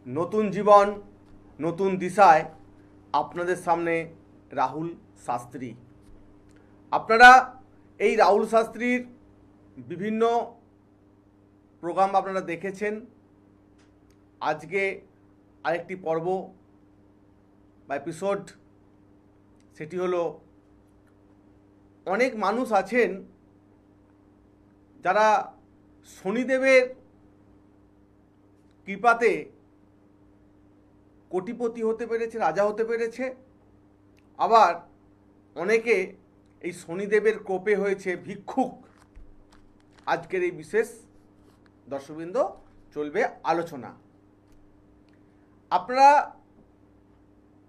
নতুন জীবন নতুন দিশায় আপনাদের সামনে রাহুল শাস্ত্রী। আপনারা এই রাহুল শাস্ত্রীর বিভিন্ন প্রোগ্রাম আপনারা দেখেছেন। আজকে আরেকটি পর্ব বা এপিসোড, সেটি হলো অনেক মানুষ আছেন যারা শনিদেবের কৃপাতে কোটিপতি হতে পেরেছে, রাজা হতে পেরেছে। আবার অনেকে এই শনিদেবের কোপে হয়েছে ভিক্ষুক। আজকের এই বিশেষ দর্শকবৃন্দ চলবে আলোচনা। আপনারা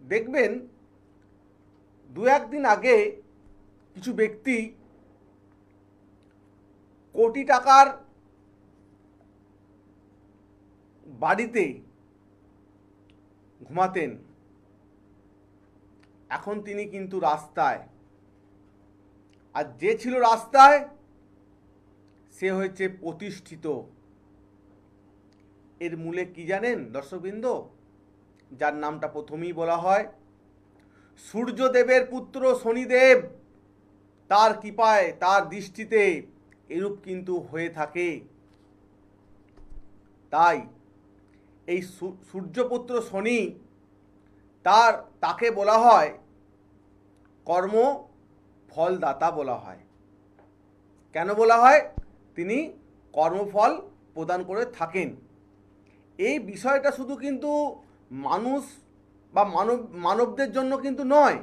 দেখবেন দু একদিন আগে কিছু ব্যক্তি কোটি টাকার বাড়িতে ঘুমাতেন, এখন তিনি কিন্তু রাস্তায়। আর যে ছিল রাস্তায় সে হয়েছে প্রতিষ্ঠিত। এর মূলে কি জানেন দর্শকবৃন্দ? যার নামটা প্রথমেই বলা হয়, সূর্যদেবের পুত্র শনিদেব, তার কৃপায় তার দৃষ্টিতে এরূপ কিন্তু হয়ে থাকে। তাই এই সূর্যপুত্র শনি, তাকে বলা হয় কর্ম ফলদাতা বলা হয়। কেন বলা হয়? তিনি কর্মফল প্রদান করে থাকেন। এই বিষয়টা শুধু কিন্তু মানুষ বা মানবদের জন্য কিন্তু নয়,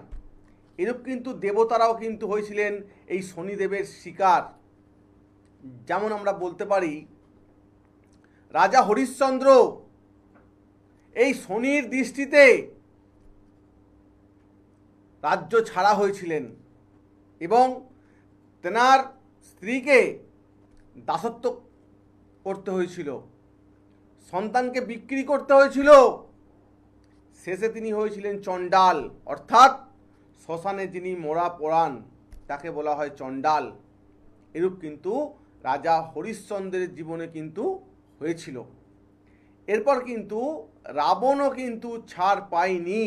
এরূপ কিন্তু দেবতারাও কিন্তু হয়েছিলেন এই শনিদেবের শিকার। যেমন আমরা বলতে পারি, রাজা হরিশ্চন্দ্র এই শনির দৃষ্টিতে রাজ্য ছাড়া হয়েছিলেন এবং তেনার স্ত্রীকে দাসত্ব করতে হয়েছিল, সন্তানকে বিক্রি করতে হয়েছিল। শেষে তিনি হয়েছিলেন চণ্ডাল, অর্থাৎ শ্মশানে যিনি মরা পড়ান তাকে বলা হয় চণ্ডাল। এরূপ কিন্তু রাজা হরিশ্চন্দ্রের জীবনে কিন্তু হয়েছিল। এরপর কিন্তু রাবণও কিন্তু ছাড় পায়নি।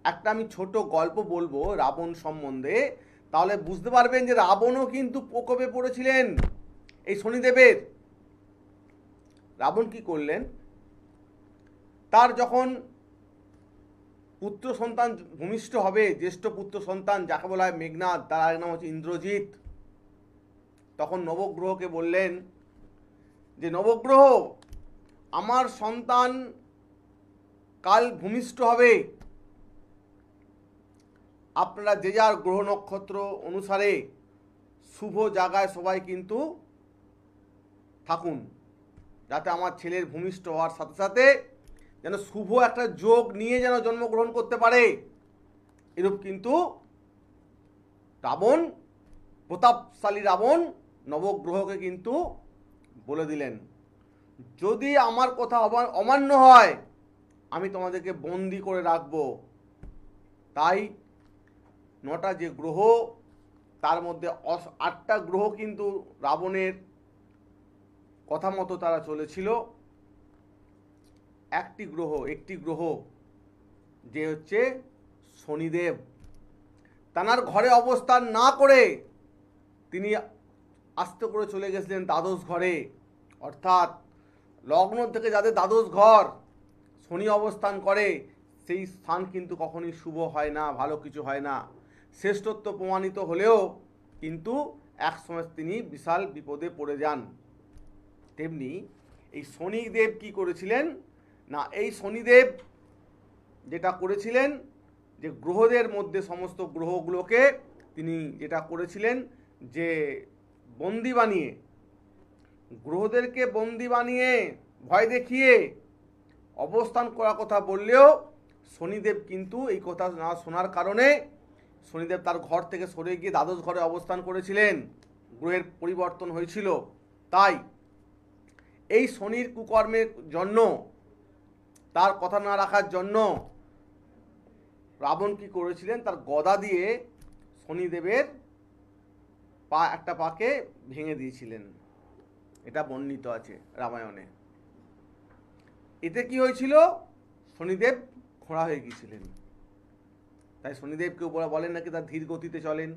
একটা আমি ছোট গল্প বলবো রাবণ সম্বন্ধে, তাহলে বুঝতে পারবেন যে রাবণও কিন্তু প্রকোপে পড়েছিলেন এই শনিদেবের। রাবণ কি করলেন? তার যখন পুত্র সন্তান ভূমিষ্ঠ হবে, জ্যেষ্ঠ পুত্র সন্তান যাকে বলা হয় মেঘনাদ, তার আরেক নাম হচ্ছে ইন্দ্রজিৎ, তখন নবগ্রহকে বললেন যে নবগ্রহ, আমার সন্তান কাল ভূমিষ্ঠ হবে, আপনারা যে যার গ্রহ নক্ষত্র অনুসারে শুভ জায়গায় সবাই কিন্তু থাকুন, যাতে আমার ছেলের ভূমিষ্ঠ হওয়ার সাথে সাথে যেন শুভ একটা যোগ নিয়ে যেন জন্মগ্রহণ করতে পারে। এরূপ কিন্তু রাবণ, প্রতাপশালী রাবণ নবগ্রহকে কিন্তু বলে দিলেন, যদি আমার কথা অমান্য হয় আমি তোমাদেরকে বন্দি করে রাখবো। তাই 9টা যে গ্রহ, তার মধ্যে 8টা গ্রহ কিন্তু রাবণের কথা মতো তারা চলেছিল। একটি গ্রহ যে হচ্ছে শনিদেব, তানার ঘরে অবস্থান না করে তিনি আস্তে করে চলে গেছিলেন দ্বাদশ ঘরে। অর্থাৎ লগ্ন থেকে যাদের দ্বাদশ ঘর শনি অবস্থান করে, সেই স্থান কিন্তু কখনই শুভ হয় না, ভালো কিছু হয় না। শ্রেষ্ঠত্ব প্রমাণিত হলেও কিন্তু একসময় তিনি বিশাল বিপদে পড়ে যান। তেমনি এই শনিদেব কি করেছিলেন না, এই শনিদেব যেটা করেছিলেন যে গ্রহদের মধ্যে সমস্ত গ্রহগুলোকে তিনি যেটা করেছিলেন যে বন্দি বানিয়ে, গ্রহদেরকে বন্দি বানিয়ে ভয় দেখিয়ে অবস্থান করার কথা বললেও শনিদেব কিন্তু এই কথা না শোনার কারণে শনিদেব তার ঘর থেকে সরে গিয়ে দ্বাদশ ঘরে অবস্থান করেছিলেন। গ্রহের পরিবর্তন হয়েছিল। তাই এই শনির কুকর্মের জন্য, তার কথা না রাখার জন্য রাবণ কি করেছিলেন, তার গদা দিয়ে শনিদেবের একটা পাকে ভেঙে দিয়েছিলেন। এটা বর্ণিত আছে রামায়ণে। এতে কি হয়েছিল, শনিদেব খোঁড়া হয়ে গিয়েছিলেন। তাই শনিদেবকে উপরে বলেন নাকি তার ধীর গতিতে চলেন।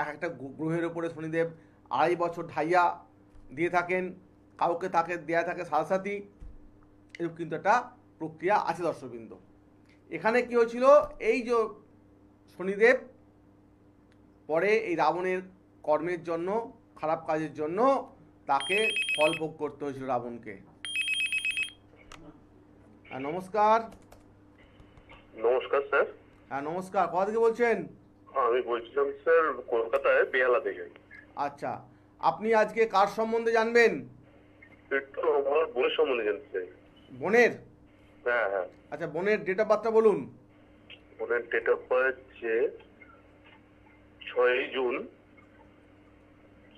এক একটা গ্রহের ওপরে শনিদেব 2.5 বছর ঢাইয়া দিয়ে থাকেন, কাউকে তাকে দেয়া থাকে সাড়ে এরকম কিন্তু একটা প্রক্রিয়া আছে দর্শকবৃন্দ। এখানে কি হয়েছিল, এই যে শনিদেব পরে এই রাবণের কর্মের জন্য, খারাপ কাজের জন্য তাকে ফল ভোগ করতে হয়েছিল রাবণকে। হ্যাঁ নমস্কার। নমস্কার স্যার। হ্যাঁ নমস্কার, কোথা থেকে বলছেন? আমি বলছিলাম স্যার কলকাতায় বেহালা থেকে। আচ্ছা, আপনি আজকে কার সম্বন্ধে জানবেন? একটু আমার বোনের সম্বন্ধে জানতে চাই। বোনের? হ্যাঁ হ্যাঁ। আচ্ছা, বোনের ডেট অফ বার্থটা বলুন। বোনের ডেট অফ বার্থ হচ্ছে 6 জুন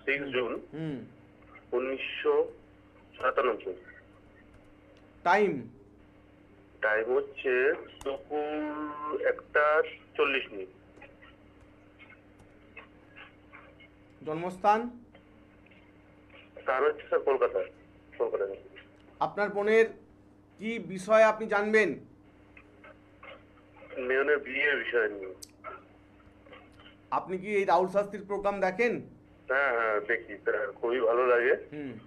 6 জুন 1997। টাইম? টাইম হচ্ছে দুপুর 1:40। জন্মস্থান? তার হচ্ছে স্যার কলকাতায়। আপনার বোনের কি বিষয়ে আপনি জানবেন? মেয়নের বিয়ের বিষয় নিয়ে। আপনি কি এই রাহুল শাস্ত্রীর প্রোগ্রাম দেখেন? হ্যাঁ হ্যাঁ দেখি স্যার, খুবই ভালো লাগে।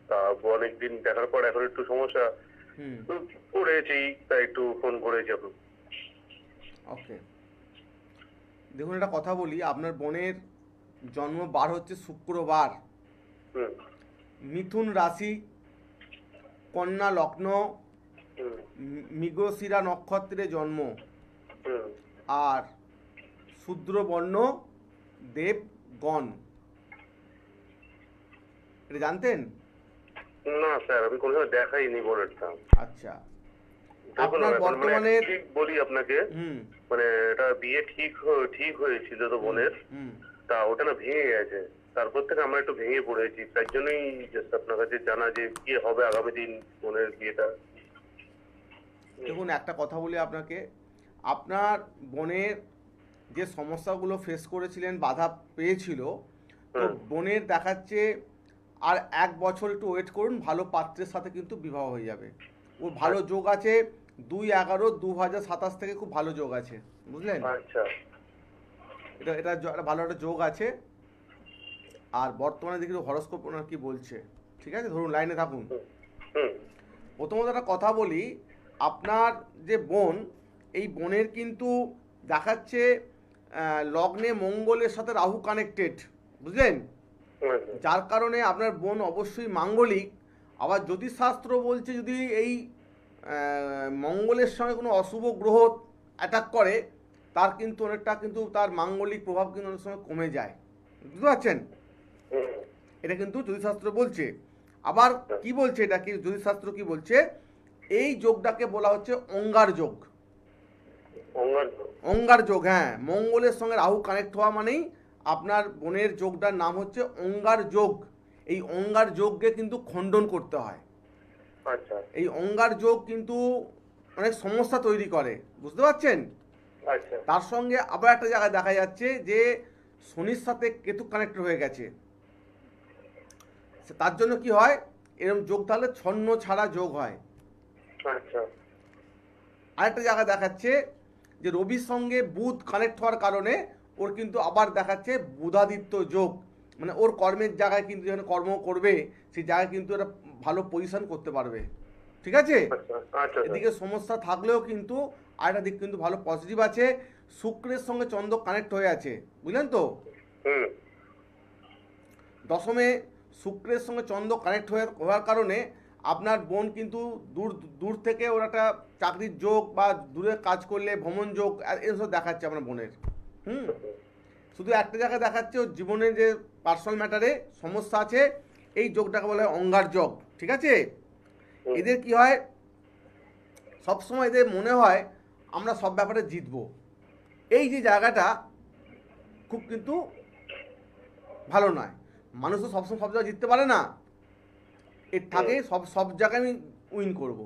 তা অনেকদিন দেখার পর এখন একটু সমস্যা পড়েছি, তাই একটু ফোন করেছি আপনাকে। ওকে, দেখুন একটা কথা বলি, আপনার বোনের জন্ম বার হচ্ছে শুক্রবার, মিথুন রাশি, কন্যা লগ্ন, মৃগশিরা নক্ষত্রে জন্ম, আর শূদ্র বর্ণ, দেবগণ। এটা জানতেন? না স্যার, আমি কোনো সময় দেখাইনি বোনেরটা। আচ্ছা, আপনার বর্তমানে ঠিক বলি আপনাকে, মানে এটা বিয়ে ঠিক হয়েছিল তো বোনের, তা ওটা না ভেঙে গেছে। তারপর থেকে আমরা একটু ভেঙে পড়েছি, তার জন্যই আপনার কাছে জানা যে কি হবে আগামী দিন বোনের বিয়েটা। দেখুন একটা কথা বলি আপনাকে, আপনার বোনের যে সমস্যাগুলো ফেস করেছিলেন, বাধা পেয়েছিল, তো বোনের দেখাচ্ছে আর 1 বছর একটু ওয়েট করুন, ভালো পাত্রের সাথে কিন্তু বিবাহ হয়ে যাবে। ওর ভালো যোগ আছে, 2/11/2027 থেকে খুব ভালো যোগ আছে, বুঝলেন? আচ্ছা, এটা এটা ভালো একটা যোগ আছে। আর বর্তমানে দেখি হরস্কোপ ওনার কি বলছে, ঠিক আছে, ধরুন লাইনে থাকুন। প্রথমত একটা কথা বলি, আপনার যে বোন, এই বোনের কিন্তু দেখাচ্ছে লগ্নে মঙ্গলের সাথে রাহু কানেক্টেড, বুঝলেন? যার কারণে আপনার বোন অবশ্যই মাঙ্গলিক। আবার জ্যোতিষশাস্ত্র বলছে যদি এই মঙ্গলের সঙ্গে কোনো অশুভ গ্রহ অ্যাটাক করে, তার কিন্তু অনেকটা কিন্তু তার মাঙ্গলিক প্রভাব কিন্তু অনেক সময় কমে যায়, বুঝতে পারছেন? এটা কিন্তু জ্যোতিষশাস্ত্র বলছে। আবার কি বলছে, এটা কি জ্যোতিষশাস্ত্র কি বলছে, এই যোগটাকে বলা হচ্ছে অঙ্গার যোগ। অঙ্গার যোগ, হ্যাঁ, মঙ্গলের সঙ্গে রাহু কানেক্ট হওয়া মানেই আপনার বোনের যোগটার নাম হচ্ছে অঙ্গার যোগ। এই অঙ্গার যোগকে কিন্তু খণ্ডন করতে হয়। এই অঙ্গার যোগ কিন্তু অনেক সমস্যা তৈরি করে, বুঝতে পারছেন? তার সঙ্গে আবার একটা জায়গায় দেখা যাচ্ছে যে শনির সাথে কেতু কানেক্ট হয়ে গেছে। তার জন্য কি হয়, এরকম যোগ তাহলে ছন্ন ছাড়া যোগ হয়। আরেকটা জায়গায় দেখাচ্ছে যে রবির সঙ্গে বুধ কানেক্ট হওয়ার কারণে ওর কিন্তু আবার দেখাচ্ছে বুধাদিত্য যোগ, মানে ওর কর্মের জায়গায় কিন্তু যখন কর্ম করবে সেই জায়গায় কিন্তু একটা ভালো পজিশন করতে পারবে, ঠিক আছে? এদিকে সমস্যা থাকলেও কিন্তু আরেকটা দিক কিন্তু ভালো পজিটিভ আছে, শুক্রের সঙ্গে চন্দ্র কানেক্ট হয়ে আছে, বুঝলেন তো? দশমে শুক্রের সঙ্গে চন্দ্র কানেক্ট হওয়ার কারণে আপনার বোন কিন্তু দূর থেকে ওর একটা চাকরির যোগ বা দূরে কাজ করলে ভ্রমণ যোগ এসব দেখাচ্ছে আপনার বোনের। শুধু একটা জায়গায় দেখাচ্ছে ওর জীবনে যে পার্সোনাল ম্যাটারে সমস্যা আছে, এই যোগটাকে বলা হয় অঙ্গার যোগ, ঠিক আছে? এদের কি হয়, সবসময় এদের মনে হয় আমরা সব ব্যাপারে জিতবো। এই যে জায়গাটা খুব কিন্তু ভালো নয়। মানুষ তো সবসময় সব জায়গায় জিততে পারে না, এর থাকে সব জায়গায় আমি উইন করব,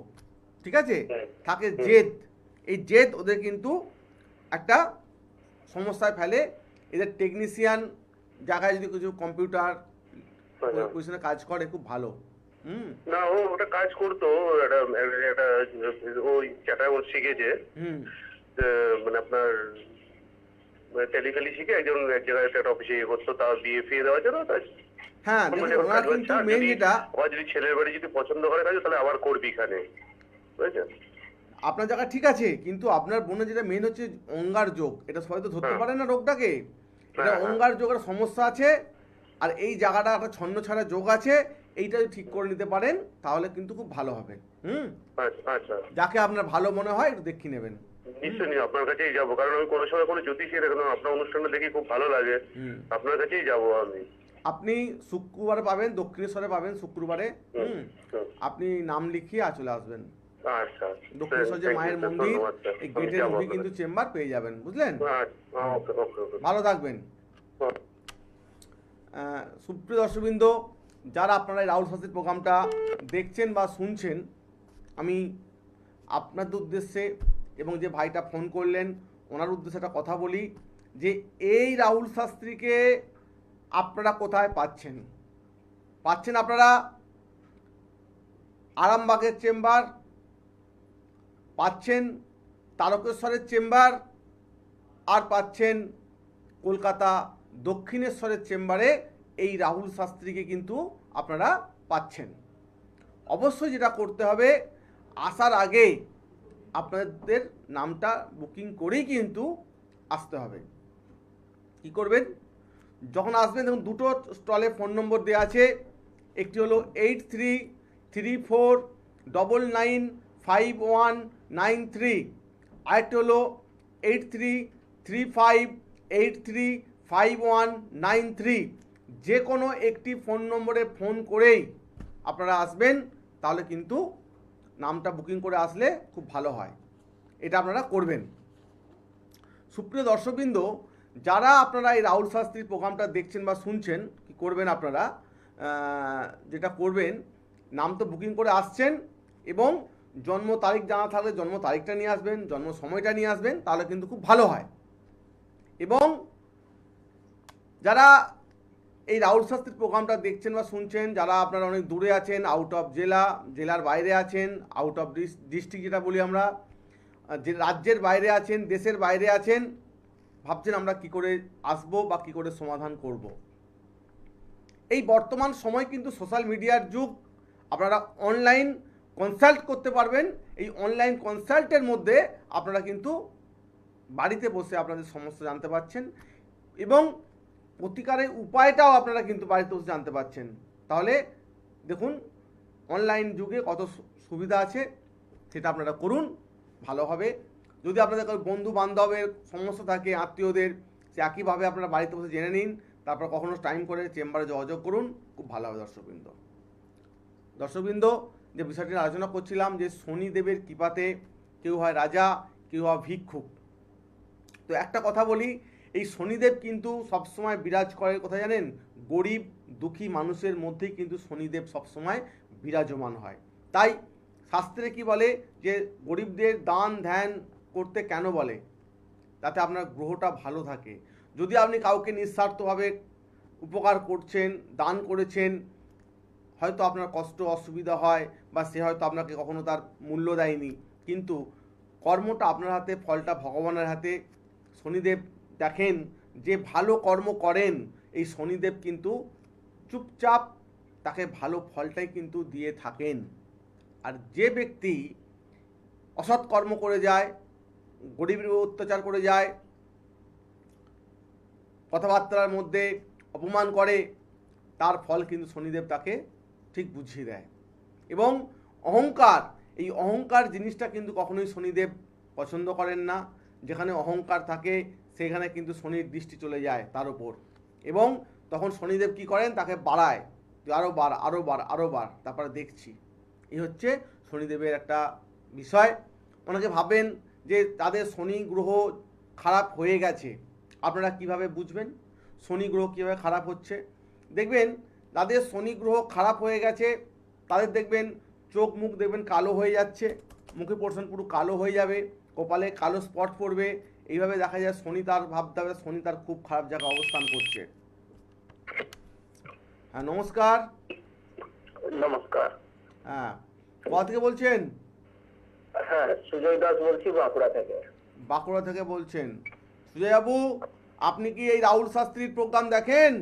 ঠিক আছে? থাকে জেদ, এই জেদ ওদের কিন্তু একটা সমস্যায় ফেলে। এদের টেকনিশিয়ান জায়গায় যদি কিছু কম্পিউটার পজিশনে কাজ করে খুব ভালো, হুম না ও ওটা কাজ করতো, একটা একটা ওই চ্যাটা ওর শিখেছে, হুম মানে আপনার টেলিকালি শিখে একজন এক জায়গায় একটা অফিসে ইয়ে করতো, তার বিয়ে ফিয়ে দেওয়ার জন্য তাই হ্যাঁ এখন দেখুন বলছে এখন ওনার কাজ বাজ কিন্তু ছাড়, মেন যদি যেটা আবার যদি ছেলের বাড়ি যদি পছন্দ করে কাজ তাহলে আবার করবি এখানে, বুঝেছেন? আপনার জায়গা ঠিক আছে, কিন্তু আপনার বোনের যেটা মেন হচ্ছে অঙ্গার যোগ, এটা সবাই তো ধরতে হ্যাঁ পারে না রোগটাকে। এটা হ্যাঁ হ্যাঁ অঙ্গার যোগের সমস্যা আছে, আর এই জায়গাটা একটা ছন্ন ছাড়া যোগ আছে, এইটা যদি ঠিক করে নিতে পারেন তাহলে কিন্তু খুব ভালো হবে। হুম আচ্ছা আচ্ছা, যাকে আপনার ভালো মনে হয় একটু দেখিয়ে নেবেন। নিশ্চয়ই আপনার কাছেই যাবো, কারণ আমি কোনো সময় কোনো জ্যোতিষী দেখলাম আপনার অনুষ্ঠানটা দেখি খুব ভালো লাগে, হুম আপনার কাছেই যাবো আমি। আপনি শুক্রবারে পাবেন, দক্ষিণেশ্বরে পাবেন শুক্রবারে। হুম হুম হুম, আপনি নাম লিখিয়ে চলে আসবেন। আচ্ছা দক্ষিণেশ্বর যে Thank you, মায়ের sir, মন্দির, ধন্যবাদ স্যার, এই আমি গেটের যাবো মুখে আপনার কিন্তু কাছে। চেম্বার পেয়ে যাবেন, বুঝলেন? আচ্ছা, ওকে ওকে ওকে। ভালো থাকবেন। সুপ্রিয় দর্শকবৃন্দ, যারা আপনারা এই রাহুল শাস্ত্রীর প্রোগ্রামটা দেখছেন বা শুনছেন, আমি আপনাদের উদ্দেশ্যে এবং যে ভাইটা ফোন করলেন ওনার উদ্দেশ্যে একটা কথা বলি, যে এই রাহুল শাস্ত্রীকে আপনারা কোথায় পাচ্ছেন? পাচ্ছেন আপনারা আরামবাগের চেম্বার, পাচ্ছেন তারকেশ্বরের চেম্বার, আর পাচ্ছেন কলকাতা দক্ষিণেশ্বরের চেম্বারে এই রাহুল শাস্ত্রীকে কিন্তু আপনারা পাচ্ছেন। অবশ্যই যেটা করতে হবে, আসার আগে আপনাদের নামটা বুকিং করেই কিন্তু আসতে হবে। কি করবেন? যখন আসবেন দেখুন দুটো স্টলে ফোন নম্বর দেওয়া আছে, একটি হলো 8334995193, আরেকটি হলো 8335835193। যে কোনো একটি ফোন নম্বরে ফোন করেই আপনারা আসবেন, তাহলে কিন্তু নামটা বুকিং করে আসলে খুব ভালো হয়, এটা আপনারা করবেন। সুপ্রিয় দর্শকবৃন্দ, যারা আপনারা এই রাহুল শাস্ত্রীর প্রোগ্রামটা দেখছেন বা শুনছেন, কি করবেন আপনারা? যেটা করবেন, নাম তো বুকিং করে আসছেন এবং জন্ম তারিখ জানা থাকলে জন্ম তারিখটা নিয়ে আসবেন, জন্ম সময়টা নিয়ে আসবেন, তাহলে কিন্তু খুব ভালো হয়। এবং যারা এই রাহুল শাস্ত্রীর প্রোগ্রামটা দেখছেন বা শুনছেন, যারা আপনারা অনেক দূরে আছেন, আউট অফ জেলার বাইরে আছেন, আউট অফ ডিস্ট্রিক্ট যেটা বলি আমরা, যে রাজ্যের বাইরে আছেন, দেশের বাইরে আছেন, ভাবছেন আমরা কি করে আসবো বা কি করে সমাধান করব। এই বর্তমান সময় কিন্তু সোশ্যাল মিডিয়ার যুগ, আপনারা অনলাইন কনসাল্ট করতে পারবেন। এই অনলাইন কনসাল্টের মধ্যে আপনারা কিন্তু বাড়িতে বসে আপনাদের সমস্যা জানতে পারছেন এবং প্রতিকারের উপায়টাও আপনারা কিন্তু বাড়িতে বসে জানতে পারছেন। তাহলে দেখুন অনলাইন যুগে কত সুবিধা আছে, সেটা আপনারা করুন, ভালো হবে। যদি আপনাদের কারো বন্ধু বান্ধবের সমস্যা থাকে, আত্মীয়দের, সে একইভাবে আপনারা বাড়িতে বসে জেনে নিন, তারপর কখনো টাইম করে চেম্বারে যোগাযোগ করুন, খুব ভালো হবে। দর্শকবৃন্দ, যে বিষয়টি আলোচনা করছিলাম, যে শনিদেবের কৃপাতে কেউ হয় রাজা, কেউ হয় ভিক্ষুক। তো একটা কথা বলি, এই শনিদেব কিন্তু সবসময় বিরাজ করে কোথায় জানেন? গরিব দুঃখী মানুষের মধ্যেই কিন্তু শনিদেব সবসময় বিরাজমান হয়। তাই শাস্ত্রে কি বলে, যে গরিবদের দান ধ্যান করতে কেন বলে? তাতে আপনার গ্রহটা ভালো থাকে। যদি আপনি কাউকে নিঃস্বার্থভাবে উপকার করছেন, দান করেছেন, হয়তো আপনার কষ্ট অসুবিধা হয় বা সে হয়তো আপনাকে কখনো তার মূল্য দেয়নি, কিন্তু কর্মটা আপনার হাতে, ফলটা ভগবানের হাতে। শনিদেব দেখেন, যে ভালো কর্ম করেন এই শনিদেব কিন্তু চুপচাপ তাকে ভালো ফলটাই কিন্তু দিয়ে থাকেন। আর যে ব্যক্তি অসৎ কর্ম করে যায়, গরিবের অত্যাচার করে যায়, কথাবার্তার মধ্যে অপমান করে, তার ফল কিন্তু শনিদেব তাকে ঠিক বুঝিয়ে দেয়। এবং অহংকার, এই অহংকার জিনিসটা কিন্তু কখনোই শনিদেব পছন্দ করেন না। যেখানে অহংকার থাকে সেখানে কিন্তু শনির দৃষ্টি চলে যায় তার উপর, এবং তখন শনিদেব কি করেন? তাকে বাড়ায়, তুই আরও বার, আরও বার, আরও বার, তারপরে দেখছি। এই হচ্ছে শনিদেবের একটা বিষয়। অনেকে ভাবেন যে তাদের শনি গ্রহ খারাপ হয়ে গেছে। আপনারা কিভাবে বুঝবেন শনি গ্রহ কীভাবে খারাপ হচ্ছে? দেখবেন যাদের শনি গ্রহ খারাপ হয়ে গেছে তাদের দেখবেন চোখ মুখ দেখবেন কালো হয়ে যাচ্ছে, মুখে পোর্শন পুরো কালো হয়ে যাবে, কপালে কালো স্পট পড়বে। এইভাবে দেখা যায় শনি তার, ভাবতে হবে শনি তার খুব খারাপ জায়গায় অবস্থান করছে। হ্যাঁ নমস্কার। নমস্কার। হ্যাঁ, কোথা থেকে বলছেন? হ্যাঁ, সুজয় দাস বলছি বাঁকুড়া থেকে। বাঁকুড়া থেকে বলছেন। সুজয় বাবু, আপনি কি এই রাহুল শাস্ত্রীর প্রোগ্রাম দেখেন?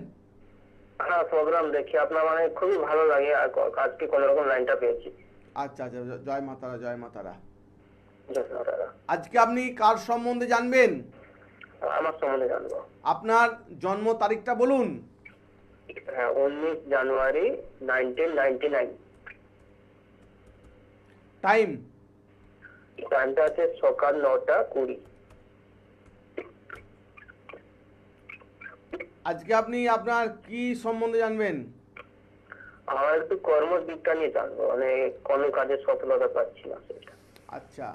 হ্যাঁ, প্রোগ্রাম দেখি আপনার, মানে খুবই ভালো লাগে। আর আজকে কোন রকম লাইনটা পেয়েছি। আচ্ছা আচ্ছা, জয় মাতারা, জয় মাতারা। ধন্যবাদ। আজকে আপনি কার সম্বন্ধে জানবেন? আমার সম্বন্ধে জানবো। আপনার জন্ম তারিখটা বলুন। হ্যাঁ, 19 জানুয়ারি 1999। টাইম? টাইমটা আছে সকাল 9টা 20। আজকে আপনি আপনার কি সম্বন্ধে জানবেন? আমার একটু কর্মদিকটা নিয়ে জানবো, মানে কোনো কাজে সফলতা পাচ্ছি না সেটা। আচ্ছা,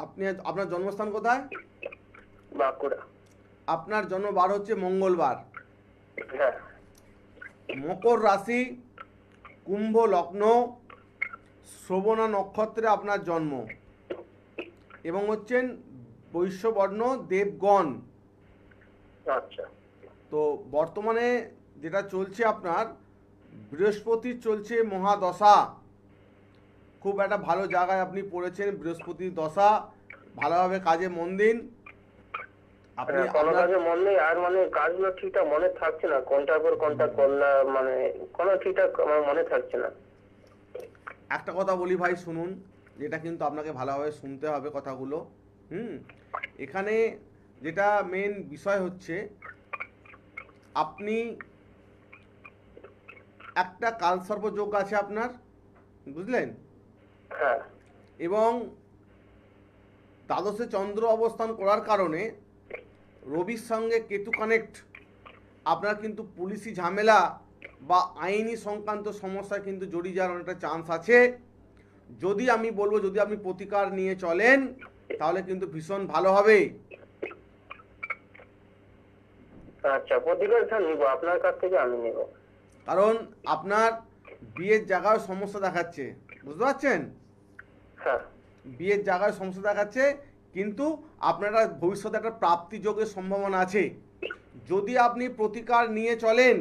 আপনি আপনার জন্মস্থান কোথায়? বাঁকুড়া। আপনার জন্মবার হচ্ছে মঙ্গলবার, হ্যাঁ। মকর রাশি, কুম্ভ লগ্ন, শ্রবণা নক্ষত্রে আপনার জন্ম, এবং হচ্ছেন বৈশ্যবর্ণ দেবগণ। আচ্ছা। তো বর্তমানে যেটা চলছে আপনার, বৃহস্পতির চলছে মহাদশা। খুব একটা ভালো জায়গায় আপনি পড়েছেন, বৃহস্পতির দশা। ভালোভাবে কাজে মন দিন। আপনি কোনো আপনার কাজে মন নেই, আর মানে কাজগুলো ঠিকঠাক মনে থাকছে না, কোনটার পর কোনটা করলাম, মানে কোনো ঠিকঠাক আমার মনে থাকছে না। একটা কথা বলি ভাই, শুনুন, যেটা কিন্তু আপনাকে ভালোভাবে শুনতে হবে কথাগুলো। এখানে যেটা মেন বিষয় হচ্ছে, আপনি একটা কালসর্প যোগ আছে আপনার, বুঝলেন? হ্যাঁ। এবং দ্বাদশে চন্দ্র অবস্থান করার কারণে রবির সঙ্গে কেতু কানেক্ট, আপনার কিন্তু পুলিশি ঝামেলা বা আইনি সংক্রান্ত সমস্যায় কিন্তু জড়িয়ে যাওয়ার অনেকটা চান্স আছে। যদি আমি বলবো, যদি আপনি প্রতিকার নিয়ে চলেন তাহলে কিন্তু ভীষণ ভালো হবে। আচ্ছা, প্রতিকারটা নিব আপনার কাছ থেকে, আমি নিব। কারণ আপনার বিয়ের জায়গায় সমস্যা দেখাচ্ছে, বুঝতে পারছেন? হ্যাঁ। বিয়ের জায়গায় সমস্যা দেখাচ্ছে, কিন্তু আপনারা ভবিষ্যতে একটা প্রাপ্তি যোগের সম্ভাবনা আছে। যদি আপনি প্রতিকার নিয়ে চলেন,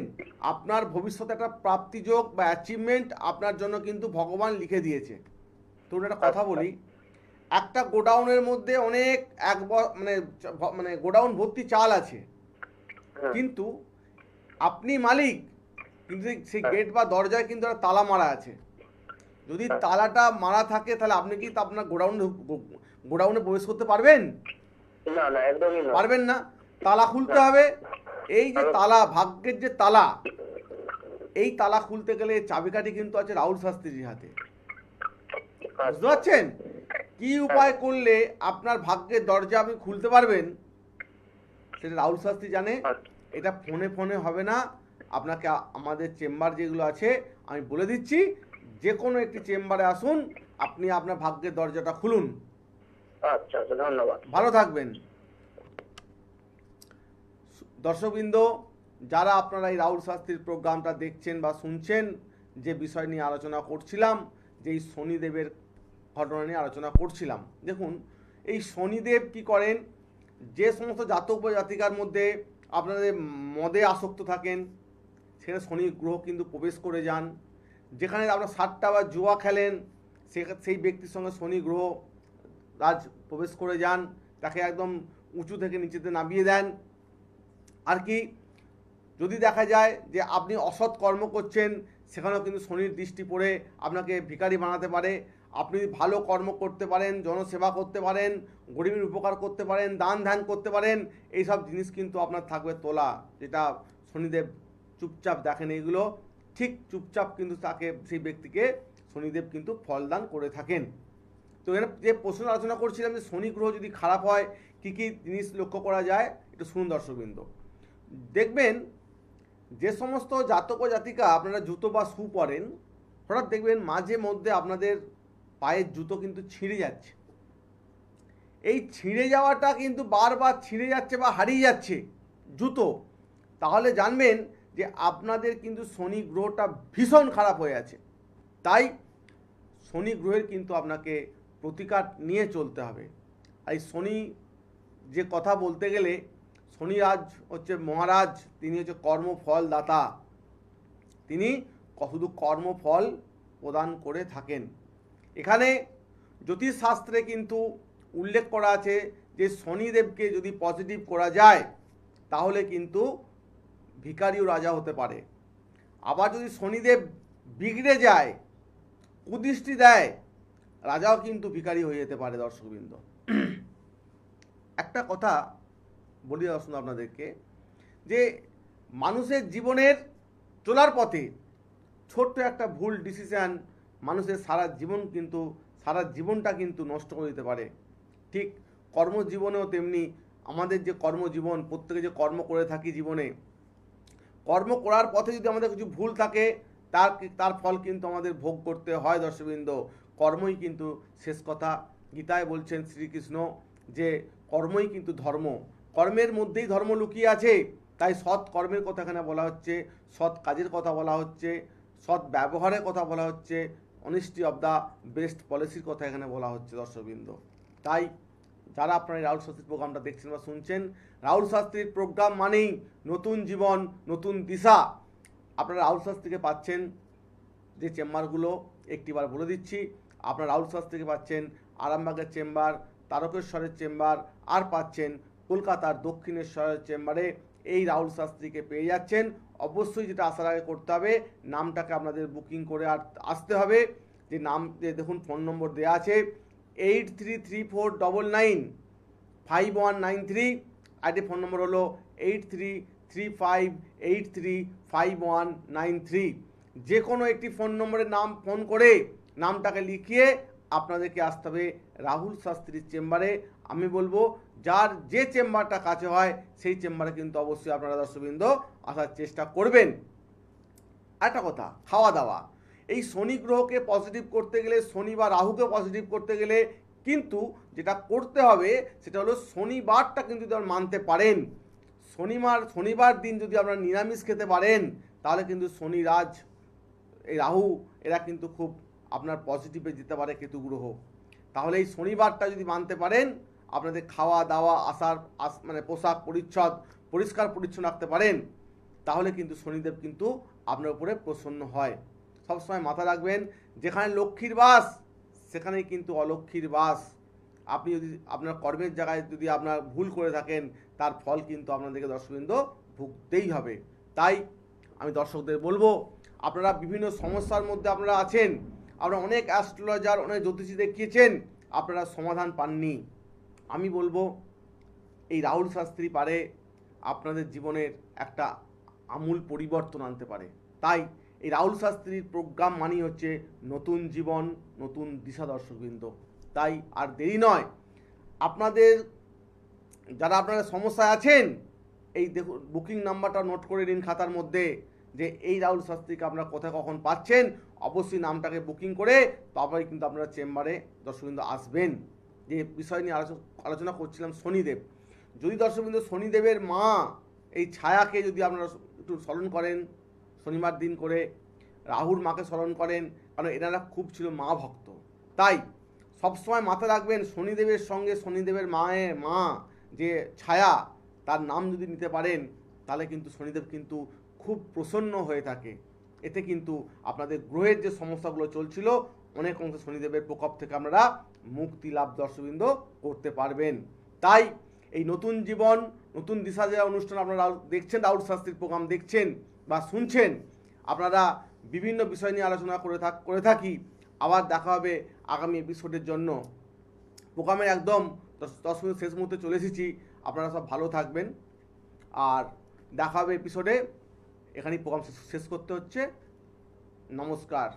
আপনার ভবিষ্যতে একটা প্রাপ্তি যোগ বা অ্যাচিভমেন্ট আপনার জন্য কিন্তু ভগবান লিখে দিয়েছে। তো একটা কথা বলি, একটা গোডাউনের মধ্যে অনেক মানে গোডাউন ভর্তি চাল আছে, কিন্তু আপনি মালিক, কিন্তু সেই গেট বা দরজায় কিন্তু একটা তালা মারা আছে। যদি তালাটা মারা থাকে তাহলে আপনি কি আপনার গোডাউনে প্রবেশ করতে পারবেন? না না, একদমই না। পারবেন না। তালা খুলতে হবে। এই যে তালা, ভাগ্যের যে তালা, এই তালা খুলতে গেলে চাবিকাঠি কিন্তু আছে রাহুল শাস্ত্রীর হাতে, বুঝতে পারছেন? কি উপায় করলে আপনার ভাগ্যের দরজা আপনি খুলতে পারবেন সেটা রাহুল শাস্ত্রী জানে। এটা ফোনে ফোনে হবে না, আপনাকে আমাদের চেম্বার যেগুলো আছে আমি বলে দিচ্ছি, যে কোনো একটি চেম্বারে আসুন, আপনি আপনার ভাগ্যের দরজাটা খুলুন। আচ্ছা আচ্ছা, ধন্যবাদ। ভালো থাকবেন। দর্শকবৃন্দ, যারা আপনারা এই রাহুল শাস্ত্রীর প্রোগ্রামটা দেখছেন বা শুনছেন, যে বিষয় নিয়ে আলোচনা করছিলাম, যে এই শনিদেবের ঘটনা নিয়ে আলোচনা করছিলাম, দেখুন এই শনিদেব কি করেন, যে সমস্ত জাতক বা জাতিকার মধ্যে আপনাদের মদে আসক্ত থাকেন, সেখানে শনি গ্রহ কিন্তু প্রবেশ করে যান। যেখানে আপনারা সাতটা বা জুয়া খেলেন, সেই ব্যক্তির সঙ্গে শনি গ্রহ রাজ প্রবেশ করে যান, তাকে একদম উঁচু থেকে নিচেতে নামিয়ে দেন। আর কি, যদি দেখা যায় যে আপনি অসৎ কর্ম করছেন, সেখানেও কিন্তু শনির দৃষ্টি পড়ে আপনাকে ভিখারি বানাতে পারে। আপনি ভালো কর্ম করতে পারেন, জনসেবা করতে পারেন, গরিবের উপকার করতে পারেন, দান ধ্যান করতে পারেন, এই সব জিনিস কিন্তু আপনার থাকবে তোলা, যেটা শনিদেব চুপচাপ দেখেন। এইগুলো ঠিক চুপচাপ কিন্তু তাকে, সেই ব্যক্তিকে শনিদেব কিন্তু ফলদান করে থাকেন। তো এখানে যে প্রশ্ন আলোচনা করছিলাম, যে শনি গ্রহ যদি খারাপ হয় কী কী জিনিস লক্ষ্য করা যায়, একটু শুনুন দর্শকবৃন্দ। দেখবেন যে সমস্ত জাতক ও জাতিকা আপনারা জুতো বা শু পরেন, হঠাৎ দেখবেন মাঝে মধ্যে আপনাদের পায়ের জুতো কিন্তু ছিঁড়ে যাচ্ছে। এই ছিঁড়ে যাওয়াটা কিন্তু বারবার ছিঁড়ে যাচ্ছে বা হারিয়ে যাচ্ছে জুতো, তাহলে জানবেন যে আপনাদের কিন্তু শনি গ্রহটা ভীষণ খারাপ হয়ে আছে। তাই শনি গ্রহের কিন্তু আপনাকে প্রতিকার নিয়ে চলতে হবে। এই শনি যে কথা বলতে গেলে, শনি রাজ হচ্ছে মহারাজ, তিনি হচ্ছে কর্মফল দাতা, তিনি শুধু কর্মফল প্রদান করে থাকেন। এখানে জ্যোতিষশাস্ত্রে কিন্তু উল্লেখ করা আছে যে শনিদেবকে যদি পজিটিভ করা যায় তাহলে কিন্তু ভিখারিও রাজা হতে পারে। আবার যদি শনিদেব বিগড়ে যায়, কুদৃষ্টি দেয়, রাজাও কিন্তু ভিখারি হয়ে যেতে পারে। দর্শকবৃন্দ, একটা কথা বলি দর্শক আপনাদেরকে, যে মানুষের জীবনের চলার পথে ছোট্ট একটা ভুল ডিসিশান মানুষের সারা জীবনটা কিন্তু নষ্ট করে দিতে পারে। ঠিক কর্মজীবনেও তেমনি আমাদের যে কর্মজীবন, প্রত্যেকে যে কর্ম করে থাকি জীবনে, কর্ম করার পথে যদি আমাদের কিছু ভুল থাকে তার ফল কিন্তু আমাদের ভোগ করতে হয়। দর্শকবৃন্দ, কর্মই কিন্তু শেষ কথা। গীতায় বলছেন শ্রীকৃষ্ণ যে কর্মই কিন্তু ধর্ম, কর্মের মধ্যেই ধর্ম লুকিয়ে আছে। তাই সৎ কর্মের কথা এখানে বলা হচ্ছে, সৎ কাজের কথা বলা হচ্ছে, সৎ ব্যবহারের কথা বলা হচ্ছে, অনেস্টি অফ দ্য বেস্ট পলিসির কথা এখানে বলা হচ্ছে। দর্শকবৃন্দ, তাই যারা আপনারা এই রাহুল শাস্ত্রীর প্রোগ্রামটা দেখছেন বা শুনছেন, রাহুল শাস্ত্রীর প্রোগ্রাম মানেই নতুন জীবন, নতুন দিশা। আপনারা রাহুল শাস্ত্রীকে পাচ্ছেন যে চেম্বারগুলো একটিবার বলে দিচ্ছি। আপনারা রাহুল শাস্ত্রীকে পাচ্ছেন আরামবাগের চেম্বার, তারকেশ্বরের চেম্বার, আর পাচ্ছেন কলকাতার দক্ষিণেশ্বরের চেম্বারে। এই রাহুল শাস্ত্রীকে পেয়ে যাচ্ছেন। অবশ্যই যেটা আসার আগে করতে হবে, নামটাকে আপনাদের বুকিং করে আসতে হবে। যে নাম, যে দেখুন ফোন নম্বর দেওয়া আছে 8334995193। আরেকটি ফোন নম্বর হলো 8335835193। যে কোনো একটি ফোন নম্বরে ফোন করে নামটাকে লিখিয়ে আপনাদেরকে আসতে হবে রাহুল শাস্ত্রীর চেম্বারে। আমি বলবো যার যে চেম্বারটা কাছে হয় সেই চেম্বারে কিন্তু অবশ্যই আপনারা দর্শকবৃন্দ আসার চেষ্টা করবেন। একটা কথা, খাওয়া দাওয়া, এই শনি গ্রহকে পজিটিভ করতে গেলে, শনি বা রাহুকে পজিটিভ করতে গেলে কিন্তু যেটা করতে হবে সেটা হলো শনিবারটা কিন্তু যদি আপনারা মানতে পারেন, শনিবার দিন যদি আপনারা নিরামিষ খেতে পারেন, তাহলে কিন্তু শনিরাজ, এই রাহু, এরা কিন্তু খুব আপনার পজিটিভে যেতে পারে, কেতু গ্রহ। তাহলে এই শনিবারটা যদি মানতে পারেন, আপনাদের খাওয়া দাওয়া, মানে পোশাক পরিচ্ছদ পরিষ্কার পরিচ্ছন্ন রাখতে পারেন, তাহলে কিন্তু শনিদেব কিন্তু আপনার উপরে প্রসন্ন হয়। সবসময় মাথা রাখবেন, যেখানে লক্ষ্মীর বাস সেখানেই কিন্তু অলক্ষ্মীর বাস। আপনি যদি আপনার কর্মের জায়গায় যদি আপনার ভুল করে থাকেন, তার ফল কিন্তু আপনাদেরকে দর্শকবৃন্দ ভুগতেই হবে। তাই আমি দর্শকদের বলবো, আপনারা বিভিন্ন সমস্যার মধ্যে আপনারা আছেন, আপনারা অনেক অ্যাস্ট্রোলজার, অনেক জ্যোতিষী দেখিয়েছেন, আপনারা সমাধান পাননি। আমি বলবো এই রাহুল শাস্ত্রী পারে আপনাদের জীবনের একটা আমূল পরিবর্তন আনতে পারে। তাই এই রাহুল শাস্ত্রীর প্রোগ্রাম মানেই হচ্ছে নতুন জীবন, নতুন দিশা। দর্শকবৃন্দ, তাই আর দেরি নয়, আপনাদের যারা আপনারা সমস্যায় আছেন, এই দেখুন বুকিং নাম্বারটা নোট করে নিন খাতার মধ্যে, যে এই রাহুল শাস্ত্রীকে আপনারা কোথায় কখন পাচ্ছেন। অবশ্যই নামটাকে বুকিং করে তারপরে কিন্তু আপনারা চেম্বারে দর্শকবৃন্দ আসবেন। যে বিষয় নিয়ে আলোচনা করছিলাম, শনিদেব, যদি দর্শকবৃন্দ শনিদেবের মা এই ছায়াকে যদি আপনারা একটু স্মরণ করেন শনিবার দিন করে, রাহুর মাকে স্মরণ করেন, কারণ এনারা খুব ছিল মা ভক্ত। তাই সবসময় মাথা রাখবেন, শনিদেবের সঙ্গে শনিদেবের মা যে ছায়া, তার নাম যদি নিতে পারেন, তাহলে কিন্তু শনিদেব কিন্তু খুব প্রসন্ন হয়ে থাকে। এতে কিন্তু আপনাদের গ্রহের যে সমস্যাগুলো চলছিল, অনেক অংশে শনিদেবের প্রকোপ থেকে আপনারা মুক্তি লাভ দর্শকবৃন্দ করতে পারবেন। তাই এই নতুন জীবন, নতুন দিশা যে অনুষ্ঠান আপনারা দেখছেন, রাহুল শাস্ত্রীর প্রোগ্রাম দেখছেন বা শুনছেন, আপনারা বিভিন্ন বিষয় নিয়ে আলোচনা করে থাকি। আবার দেখা হবে আগামী এপিসোডের জন্য। প্রোগ্রামের একদম 10 মিনিট শেষ মুহূর্তে চলে এসেছি। আপনারা সব ভালো থাকবেন, আর দেখা হবে এপিসোডে। এখানেই প্রোগ্রাম শেষ করতে হচ্ছে। নমস্কার।